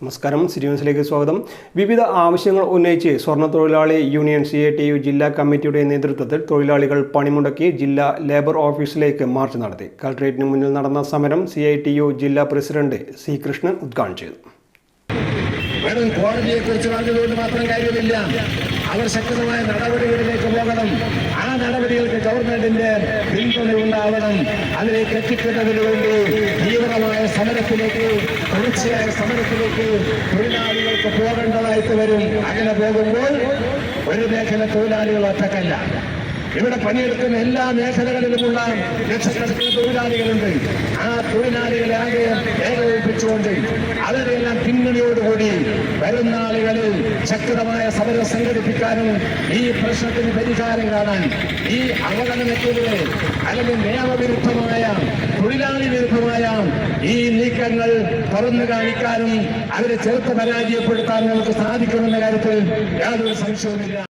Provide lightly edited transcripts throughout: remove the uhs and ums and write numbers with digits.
നമസ്കാരം. സിറ്റി ന്യൂസിലേക്ക് സ്വാഗതം. വിവിധ ആവശ്യങ്ങൾ ഉന്നയിച്ച് സ്വർണ്ണ തൊഴിലാളി യൂണിയൻ CITU ജില്ലാ കമ്മിറ്റിയുടെ നേതൃത്വത്തിൽ തൊഴിലാളികൾ പണിമുടക്കി ജില്ലാ ലേബർ ഓഫീസിലേക്ക് മാർച്ച് നടത്തി. കളക്ടറേറ്റിന് മുന്നിൽ നടന്ന സമരം CITU ജില്ലാ പ്രസിഡന്റ് C. കൃഷ്ണൻ ഉദ്ഘാടനം ചെയ്തു. കോടതിയെക്കുറിച്ച് പറഞ്ഞതുകൊണ്ട് മാത്രം കാര്യമില്ല. അവർ ശക്തമായ നടപടികളിലേക്ക് പോകണം. ആ നടപടികൾക്ക് ഗവൺമെന്റിന്റെ പിന്തുണ ഉണ്ടാവണം. അതിലേക്ക് എത്തിക്കുന്നതിന് വേണ്ടി തീവ്രമായ സമരത്തിലേക്ക്, തുടർച്ചയായ സമരത്തിലേക്ക് തൊഴിലാളികൾക്ക് പോകേണ്ടതായിട്ട് വരും. അങ്ങനെ പോകുമ്പോൾ ഒരു മേഖല തൊഴിലാളികൾ ഒറ്റക്കല്ല. ഇവിടെ പണിയെടുക്കുന്ന എല്ലാ മേഖലകളിലുമുള്ള ലക്ഷക്കണക്കിന് തൊഴിലാളികളുണ്ട്. ആ തൊഴിലാളികളെ ആകെ ഏകോപിപ്പിച്ചുകൊണ്ട് അവരെല്ലാം പിന്തുണയോടുകൂടി വരുന്ന ആളുകളിൽ ശക്തമായ സമരം സംഘടിപ്പിക്കാനും ഈ പ്രശ്നത്തിന് പരിഹാരം കാണാൻ, ഈ അവഗണനയ്ക്കെതിരെ അല്ലെങ്കിൽ നിയമവിരുദ്ധമായ തൊഴിലാളി വിരുദ്ധമായ ഈ നീക്കങ്ങൾ തുറന്നു കാണിക്കാനും അവരെ ചെറുത്ത് പരാജയപ്പെടുത്താനും നമുക്ക് സാധിക്കുമെന്ന കാര്യത്തിൽ യാതൊരു സംശയവുമില്ല.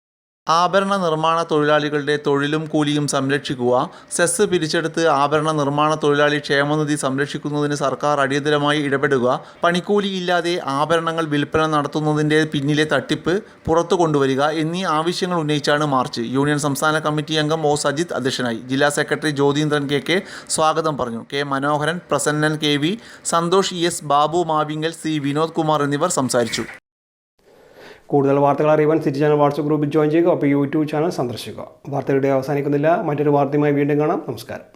ആഭരണ നിർമ്മാണ തൊഴിലാളികളുടെ തൊഴിലും കൂലിയും സംരക്ഷിക്കുക, സെസ് പിരിച്ചെടുത്ത് ആഭരണ നിർമ്മാണ തൊഴിലാളി ക്ഷേമനിധി സംരക്ഷിക്കുന്നതിന് സർക്കാർ അടിയന്തരമായി ഇടപെടുക, പണിക്കൂലിയില്ലാതെ ആഭരണങ്ങൾ വിൽപ്പന നടത്തുന്നതിൻ്റെ പിന്നിലെ തട്ടിപ്പ് പുറത്തു കൊണ്ടുവരിക എന്നീ ആവശ്യങ്ങൾ ഉന്നയിച്ചാണ് മാർച്ച്. യൂണിയൻ സംസ്ഥാന കമ്മിറ്റി അംഗം ഒ. സജിത് അധ്യക്ഷനായി. ജില്ലാ സെക്രട്ടറി ജ്യോതീന്ദ്രൻ KK സ്വാഗതം പറഞ്ഞു. K. മനോഹരൻ, Prasannan KV, Santhosh ES, Babu മാവിങ്കൽ, C. Vinod Kumar എന്നിവർ സംസാരിച്ചു. കൂടുതൽ വാർത്തകൾ അറിയുവാൻ സിറ്റി ചാനൽ വാട്സ്ആപ്പ് ഗ്രൂപ്പിൽ ജോയിൻ ചെയ്യുക. അപ്പോൾ YouTube ചാനൽ സന്ദർശിക്കുക. വാർത്തയുടെ അവസാനിക്കുന്നില്ല. മറ്റൊരു വാർത്തയുമായി വീണ്ടും കാണാം. നമസ്കാരം.